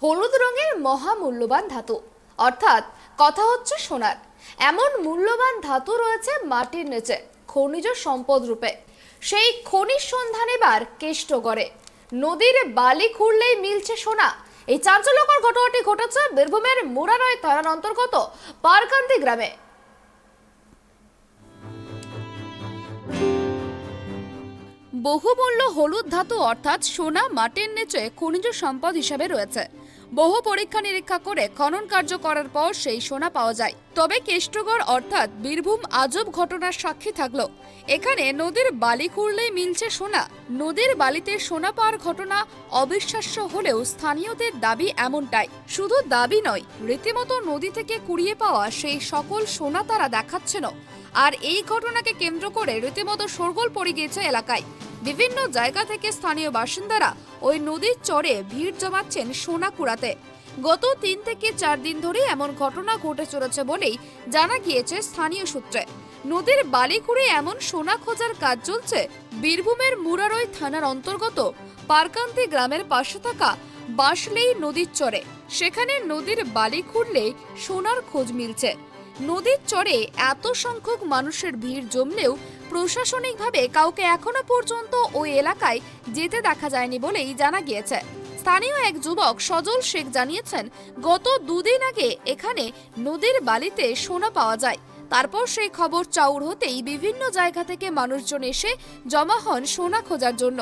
হলুদ রঙের মহামূল্যবান ধাতু, অর্থাৎ কথা হচ্ছে সোনার। এমন মূল্যবান ধাতু রয়েছে মাটির নিচে খনিজ সম্পদ রূপে। সেই খনিজ সন্ধান এবার কেষ্টগড়ে। নদীর বালি খুঁড়লেই মিলছে সোনা। এই চাঞ্চল্যকর ঘটনাটি ঘটেছে বীরভূমের মুরারই থানার অন্তর্গত পারকান্দি গ্রামে। বহুমূল্য হলুদ ধাতু অর্থাৎ সোনা মাটির নিচে খনিজ সম্পদ হিসেবে রয়েছে। বহু পরীক্ষা নিরীক্ষা করে খনন কার্য করার পর সেই সোনা পাওয়া যায়। তবে কেষ্টগড় অর্থাৎ বীরভূম আজব ঘটনার সাক্ষী থাকলো। এখানে নদীর বালি খুঁড়লেই মিলছে সোনা। নদীর বালিতে সোনা পাওয়ার ঘটনা অবিশ্বাস্য হলেও স্থানীয়দের দাবি এমনটাই। শুধু দাবি নয়, রীতিমতো নদী থেকে কুড়িয়ে পাওয়া সেই সকল সোনা তারা দেখাচ্ছেন। আর এই ঘটনাকে কেন্দ্র করে রীতিমতো শোরগোল পড়ে গিয়েছে এলাকায়। বিভিন্ন জায়গা থেকে স্থানীয় বাসিন্দারা ওই নদীর চরে ভিড় জমাচ্ছেন সোনা কুড়াতে। গত 3 থেকে 4 দিন ধরে এমন ঘটনা ঘটে চলেছে বলেই জানা গিয়েছে স্থানীয় সূত্রে। নদীর বালি খুঁড়ে এমন সোনা খোঁজার কাজ চলছে বীরভূমের মুরারই থানার অন্তর্গত পারকান্দি গ্রামের পাশে থাকা বাঁশলেই নদীর চরে। সেখানে নদীর বালি খুঁড়লে সোনার খোঁজ মিলছে। নদীর চরে এত সংখ্যক মানুষের ভিড় জমলেও প্রশাসনিকভাবে কাউকে এখনো পর্যন্ত ওই এলাকায় যেতে দেখা যায়নি বলেই জানা গিয়েছে। স্থানীয় এক যুবক সজল শেখ জানিয়েছেন, গত 2 দিন আগে এখানে নদীর বালিতে সোনা পাওয়া যায়। তারপর সেই খবর চাউর হতেই বিভিন্ন জায়গা থেকে মানুষজন এসে জমা হন সোনা খোঁজার জন্য।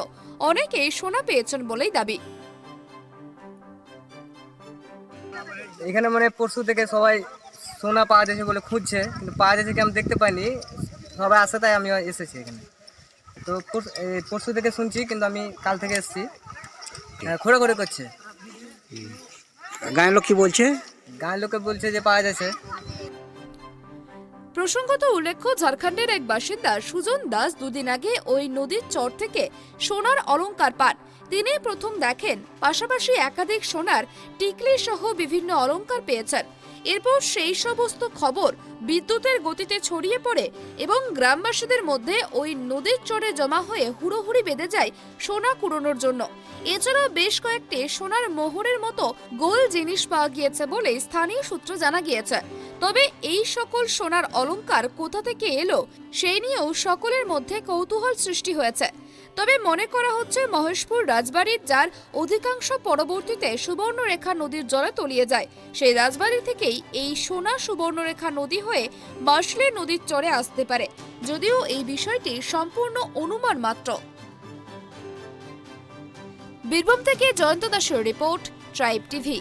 অনেকেই সোনা পেয়েছেন বলেই দাবি। এখানে মানে পরশু থেকে সবাই সোনা পাওয়া যাচ্ছে বলে খুঁজছে, কিন্তু পাওয়া যাচ্ছে কি আমি দেখতে পাইনি। সবাই আসে তাই আমি এসেছি এখানে। তো পরশু থেকে শুনছি, কিন্তু আমি কাল থেকে এসেছি। ঘোরাঘুরি করছে। গায়ের লোক কি বলছে? গাঁয়ের লোকে বলছে যে পাওয়া যাচ্ছে। প্রসঙ্গত উল্লেখ্য, ঝাড়খণ্ডের এক বাসিন্দা সুজন দাস 2 দিন আগে ওই নদীর চর থেকে সোনার অলংকার পান। তিনি প্রথম দেখেন, পাশাপাশি একাধিক সোনার টিকলি সহ বিভিন্ন অলংকার পেয়েছেন। এরপর সেই সমস্ত খবর বিদ্যুতের গতিতে ছড়িয়ে পড়ে এবং গ্রামবাসীদের মধ্যে ওই নদীর চরে জমা হয়ে হুড়োহুড়ি বেঁধে যায় সোনা কুড়োনোর জন্য। এছাড়াও বেশ কয়েকটি সোনার মোহরের মতো গোল জিনিস পাওয়া গিয়েছে বলে স্থানীয় সূত্রে জানা গিয়েছে। তবে এই সকল সোনার অলংকার কোথা থেকে এলো সেই নিয়েও সকলের মধ্যে কৌতূহল সৃষ্টি হয়েছে। তবে মনে করা হচ্ছে মহেশপুর রাজবাড়ির, যার অধিকাংশ পরবর্তীতে সুবর্ণরেখা নদীর জলে তলিয়ে যায়, সেই রাজবাড়ি থেকেই এই সোনা সুবর্ণরেখা নদী হয়ে বাঁশলে নদীর চরে আসতে পারে, যদিও এই বিষয়টি সম্পূর্ণ অনুমান মাত্র। বীরভূম থেকে জয়ন্ত দাসের রিপোর্ট, ট্রাইব টিভি।